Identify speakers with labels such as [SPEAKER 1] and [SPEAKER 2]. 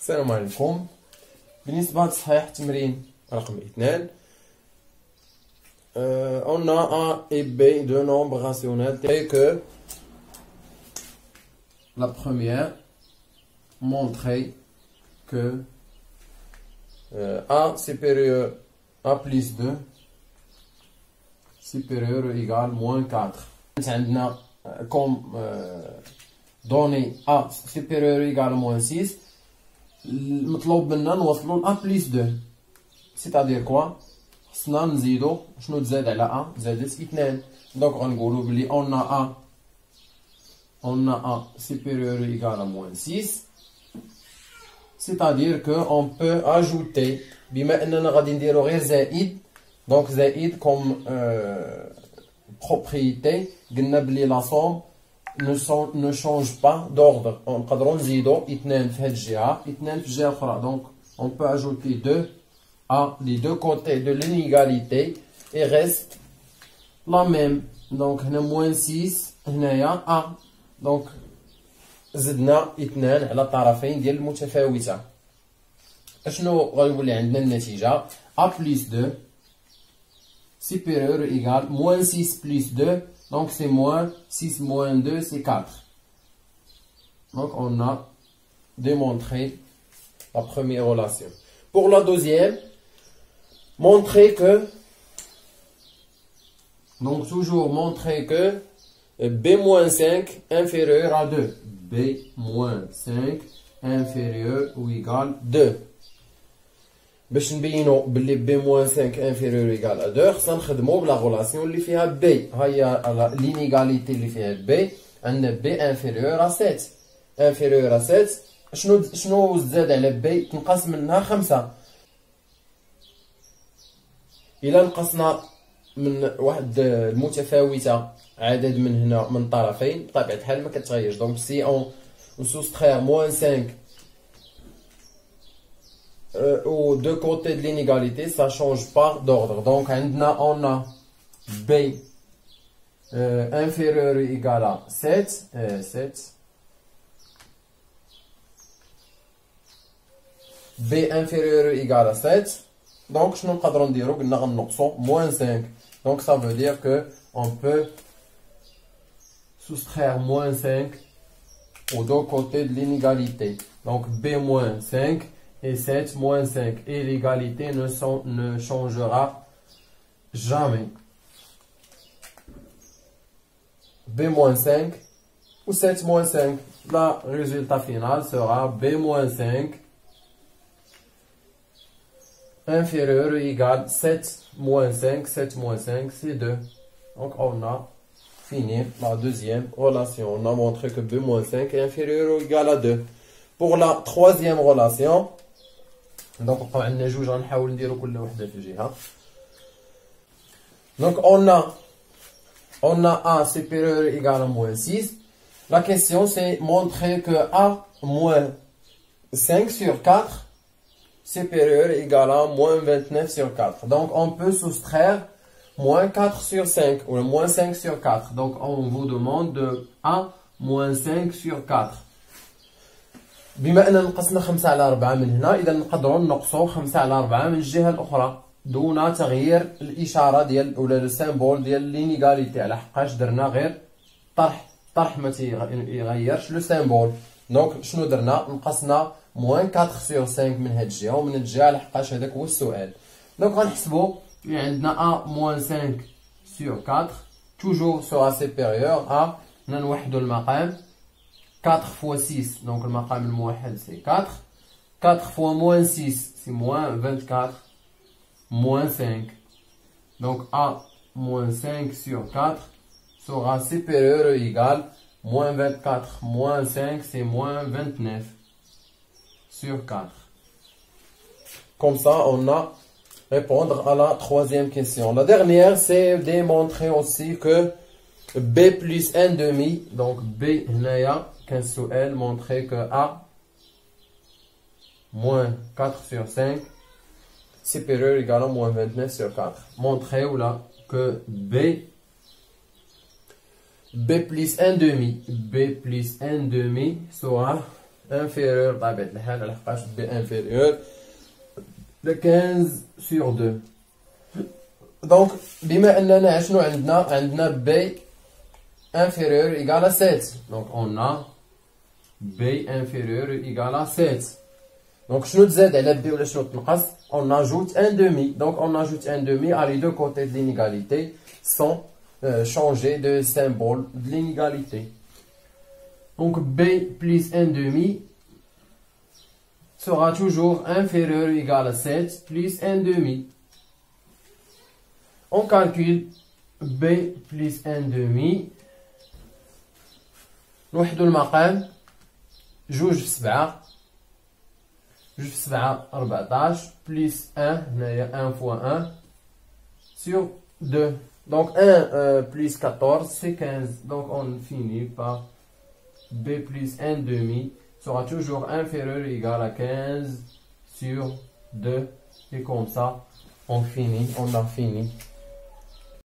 [SPEAKER 1] السلام عليكم. بالنسبة لصحيح التمرين رقم 2 on a A et B deux nombres rationnels et que la première montrer que A supérieur A plus 2 supérieur ou égal moins 4. عندنا comme données A supérieur ou égal moins 6. المطلوب منا نوصلوا ل A plus 2 c'est-à-dire quoi؟ خصنا نزيدو شنو تزاد على A زادت 2 دونك غنقولو بلي on a A supérieur ou égal à moins 6 c'est-à-dire que on peut ajouter بما اننا غادي نديرو غير زائد دونك زائد comme propriété قلنا بلي لا somme ne change pas d'ordre. On peut نزيدو 2 في هاد الجهة 2 في الجهة الأخرى. Donc on peut ajouter 2 à les deux côtés de l'inégalité et reste la même. Donc هنا moins 6 هنايا A. Donc زدنا 2 على الطرفين ديال المتفاوتة. اشنو غيولي عندنا النتيجة؟ A plus 2 supérieur ou égal moins 6 plus 2. Donc c'est moins 6 moins 2, c'est 4. Donc on a démontré la première relation. Pour la deuxième, montrer que, donc toujours montrer que B-5 inférieur à 2. B-5 inférieur ou égal 2. باش نبينو بلي بي موان 5 انفيريور ايكال ا 2 خصنا نخدمو بلا غولاسيون اللي فيها بي. ها هي لينيغاليتي اللي فيها بي. عندنا بي انفيريور ا 7 انفيريور ا 7 شنو زاد على بي؟ تنقص منها 5. الا نقصنا من واحد المتفاوته عدد من هنا من طرفين بطبيعه الحال ما كتغيرش. دونك سي اون سوسترير موان 5 aux deux côtés de l'inégalité, ça ne change pas d'ordre. Donc, on a B inférieur ou égal à 7. 7. B inférieur ou égal à 7. Donc, je ne dire que moins 5. Donc, ça veut dire que on peut soustraire moins 5 aux deux côtés de l'inégalité. Donc, B moins 5. Et 7 moins 5. Et l'égalité ne changera jamais. B moins 5 ou 7 moins 5. Le résultat final sera B moins 5 inférieur ou égal 7 moins 5. 7 moins 5, c'est 2. Donc on a fini la deuxième relation. On a montré que B moins 5 est inférieur ou égal à 2. Pour la troisième relation, donc on a جوج غنحاول نديرو كل وحده في جهه. Donc on a A supérieur égal à moins 6. La question c'est montrer que A moins 5 sur 4 supérieur égal à moins 29 sur 4. Donc on peut soustraire moins 4 sur 5 ou moins 5 sur 4. Donc on vous demande de A moins 5 sur 4. بما أننا نقصنا 5 على 4 من هنا، إذا نقدروا نقصوا 5 على 4 من الجهة الأخرى دون تغيير الإشارة ديال ولا السيمبول ديال لينيغاليتي، على حقاش درنا غير طرح ما تيغيرش لو سيمبول. دونك شنو درنا؟ نقصنا موان 4 سور 5 من هاد الجهة ومن هاد الجهة، على حقاش هذاك هو السؤال. دونك غنحسبوا اللي عندنا A موان 5 سور 4 توجور سورا سيبيريور A. نوحدوا المقام 4 fois 6, donc le maqam الموحد c'est 4. 4 fois moins 6, c'est moins 24, moins 5. Donc A moins 5 sur 4 sera supérieur ou égal moins 24, moins 5, c'est moins 29 sur 4. Comme ça, on a répondre à la troisième question. La dernière, c'est démontrer aussi que B plus 1 demi, donc B هنايا كان السؤال montrer que A moins 4 sur 5 supérieur égal à moins 29 sur 4. Montrer ou là que B plus 1 demi sera inférieur طبيعة الحال لحقاش B inférieur de 15 sur 2. Donc بما أننا شنو عندنا B inférieur égale à 7. Donc on a B inférieur égale à 7. Donc شنو تزاد على B ولا شنو تنقص؟ On ajoute un demi. Donc on ajoute un demi à les deux côtés de l'inégalité sans changer de symbole de l'inégalité. Donc B plus un demi sera toujours inférieur ou égal à 7 plus un demi. On calcule B plus un demi. نوحدو المقام جوج في 7 جوج في 7 14 plus 1 هنايا 1 fois 1 sur 2. Donc 1 plus 14 c'est 15. Donc on finit par B plus 1 demi sera toujours inférieur ou égal à 15 sur 2. Et comme ça on a fini.